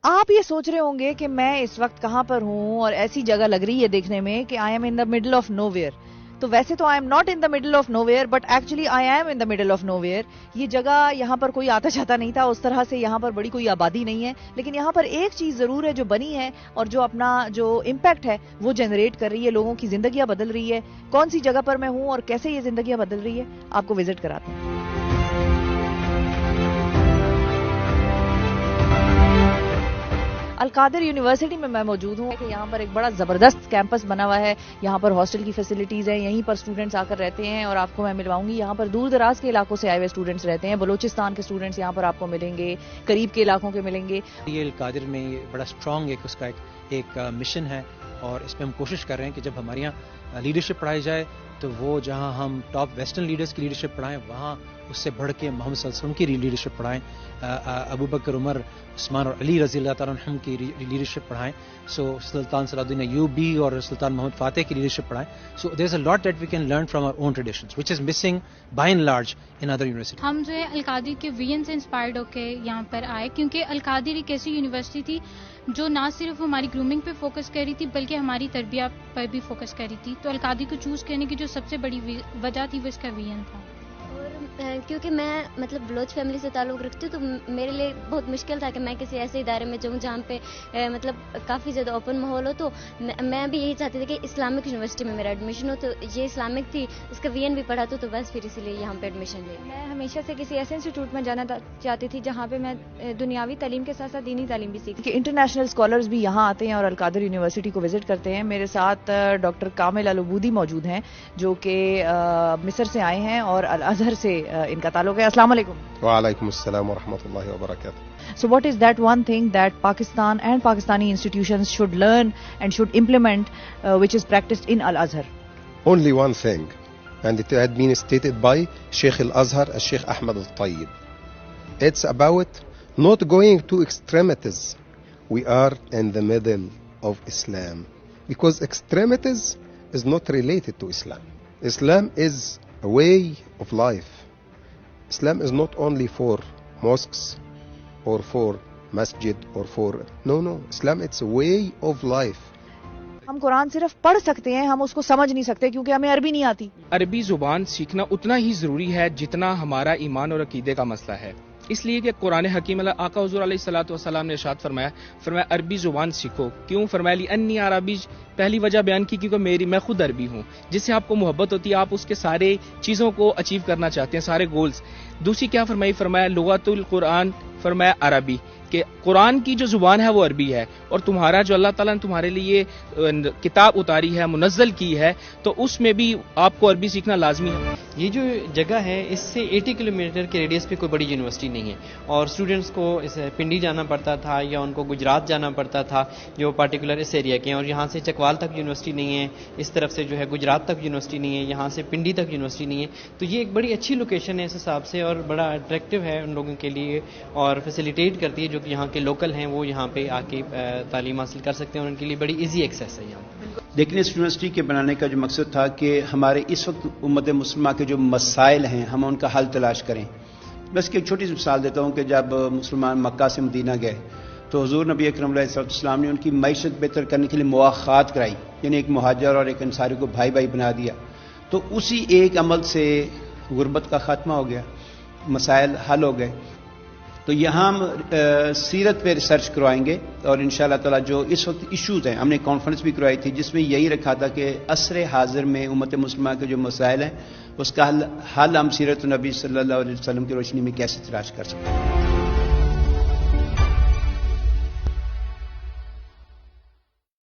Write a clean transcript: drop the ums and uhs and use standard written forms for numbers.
آپ یہ سوچ رہے ہوں گے کہ میں اس وقت کہاں پر ہوں اور ایسی جگہ لگ رہی ہے دیکھنے میں کہ I am in the middle of nowhere. تو ویسے تو I am not in the middle of nowhere but actually I am in the middle of nowhere. یہ جگہ یہاں پر کوئی آتا جاتا نہیں تھا اس طرح سے, یہاں پر بڑی کوئی آبادی نہیں ہے, لیکن یہاں پر ایک چیز ضرور ہے جو بنی ہے اور جو اپنا جو امپیکٹ ہے وہ جنریٹ کر رہی ہے, لوگوں کی زندگیاں بدل رہی ہے. کون سی جگہ پر میں ہوں اور کیسے یہ زندگیاں بدل رہی ہے, آپ کو وزٹ کراتے ہیں. القادر یونیورسٹی میں موجود ہوں کہ یہاں پر ایک بڑا زبردست کیمپس بنا ہوا ہے. یہاں پر ہاسٹل کی فیسلٹیز ہیں, یہیں پر اسٹوڈنٹس آ کر رہتے ہیں اور آپ کو میں ملواؤں گی. یہاں پر دور دراز کے علاقوں سے آئے ہوئے اسٹوڈنٹس رہتے ہیں, بلوچستان کے اسٹوڈنٹس یہاں پر آپ کو ملیں گے, قریب کے علاقوں کے ملیں گے. یہ القادر میں بڑا اسٹرانگ اس کا ایک مشن ہے اور اس پہ ہم کوشش کر رہے ہیں کہ جب ہمارے یہاں لیڈرشپ پڑھائی جائے تو وہ جہاں ہم ٹاپ ویسٹرن لیڈرز کی لیڈرشپ پڑھائیں وہاں اس سے بڑھ کے محمد صلی اللہ علیہ وسلم کی لیڈرشپ پڑھائیں, ابو بکر, عمر, عثمان اور علی رضی اللہ تعالیٰ عنہم کی لیڈرشپ پڑھائیں. سو سلطان صلاح الدین ایوبی اور سلطان محمد فاتح کی لیڈرشپ پڑھائیں. So there is a lot that we can learn from our own traditions which is missing by and large in other university. ہم جو ہے القادر کے وین سے انسپائرڈ ہو کے یہاں پر آئے کیونکہ القادر ایک ایسی یونیورسٹی تھی جو نہ صرف ہماری گرومنگ پہ فوکس کر رہی تھی بلکہ ہماری تربیت پر بھی فوکس کر رہی تھی. تو القادر کو چوز کرنے کی جو سب سے بڑی وجہ تھی وہ اس کا وین تھا. کیونکہ میں مطلب بلوچ فیملی سے تعلق رکھتی ہوں تو میرے لیے بہت مشکل تھا کہ میں کسی ایسے ادارے میں جاؤں جہاں پہ مطلب کافی زیادہ اوپن ماحول ہو. تو میں بھی یہی چاہتی تھی کہ اسلامک یونیورسٹی میں میرا ایڈمیشن ہو, تو یہ اسلامک تھی, اس کا وی این بھی پڑھا تو بس پھر اسی لیے یہاں پہ ایڈمیشن لیا. میں ہمیشہ سے کسی ایسے انسٹیٹیوٹ میں جانا چاہتی تھی جہاں پہ میں دنیاوی تعلیم کے ساتھ ساتھ دینی تعلیم بھی سیکھ. کہ انٹرنیشنل اسکالرز بھی یہاں آتے ہیں اور القادر یونیورسٹی کو وزٹ کرتے ہیں. میرے ساتھ ڈاکٹر کامل العبودی موجود ہیں جو کہ مصر سے آئے ہیں اور الازہر سے ان کا تعلق ہے. السلام علیکم. وعلیکم السلام ورحمۃ اللہ وبرکاتہ. So what is that one thing that Pakistan and Pakistani institutions should learn and should implement which is practiced in Al-Azhar? Only one thing, and it had been stated by Sheikh Al-Azhar, Sheikh Ahmad Al-Tayyib. It's about not going to extremities. We are in the middle of Islam because extremities is not related to Islam. Islam is a way of life. Islam is not only for mosques or for masjid or for no Islam it's a way of life. ہم قرآن صرف پڑھ سکتے ہیں, ہم اس کو سمجھ نہیں سکتے کیونکہ ہمیں عربی نہیں آتی. عربی زبان سیکھنا اتنا ہی ضروری ہے جتنا ہمارا ایمان اور عقیدے کا مسئلہ ہے. اس لیے کہ قرآن حکیم آقا حضور علیہ الصلوۃ والسلام نے ارشاد فرمایا عربی زبان سیکھو. کیوں فرمایا لی انی عربی, پہلی وجہ بیان کی کیونکہ میں خود عربی ہوں. جس سے آپ کو محبت ہوتی ہے, آپ اس کے سارے چیزوں کو اچیو کرنا چاہتے ہیں, سارے گولز. دوسری کیا فرمایا لغت القرآن, فرمایا عربی, کہ قرآن کی جو زبان ہے وہ عربی ہے اور تمہارا جو اللہ تعالیٰ نے تمہارے لیے کتاب اتاری ہے, منزل کی ہے, تو اس میں بھی آپ کو عربی سیکھنا لازمی ہے. یہ جو جگہ ہے اس سے 80 کلومیٹر کے ریڈیس پہ کوئی بڑی یونیورسٹی نہیں ہے اور اسٹوڈنٹس کو پنڈی جانا پڑتا تھا یا ان کو گجرات جانا پڑتا تھا جو پارٹیکولر اس ایریا کے ہیں, اور یہاں سے چکوال تک یونیورسٹی نہیں ہے, اس طرف سے جو ہے گجرات تک یونیورسٹی نہیں ہے, یہاں سے پنڈی تک یونیورسٹی نہیں ہے. تو یہ ایک بڑی اچھی لوکیشن ہے اس حساب سے اور بڑا اٹریکٹیو ہے ان لوگوں کے لیے اور فیسیلیٹیٹ کرتی ہے جو کہ یہاں کے لوکل ہیں وہ یہاں پہ آ کے تعلیم حاصل کر سکتے ہیں اور ان کے لیے بڑی ایزی ایکسیس ہے یہاں. لیکن اس یونیورسٹی کے بنانے کا جو مقصد تھا کہ ہمارے اس وقت امت مسلمہ کے جو مسائل ہیں ہم ان کا حل تلاش کریں. بس ایک چھوٹی سی مثال دیتا ہوں کہ جب مسلمان مکہ سے مدینہ گئے تو حضور نبی اکرم علیہ السلام نے ان کی معیشت بہتر کرنے کے لیے مواخات کرائی, یعنی ایک مہاجر اور ایک انصاری کو بھائی بھائی بنا دیا. تو اسی ایک عمل سے غربت کا خاتمہ ہو گیا, مسائل حل ہو گئے. تو یہاں ہم سیرت پہ ریسرچ کروائیں گے اور انشاءاللہ تعالی جو اس وقت ایشوز ہیں, ہم نے کانفرنس بھی کروائی تھی جس میں یہی رکھا تھا کہ عصر حاضر میں امت مسلمہ کے جو مسائل ہیں اس کا حل ہم سیرت النبی صلی اللہ علیہ وسلم کی روشنی میں کیسے تلاش کر سکتے ہیں.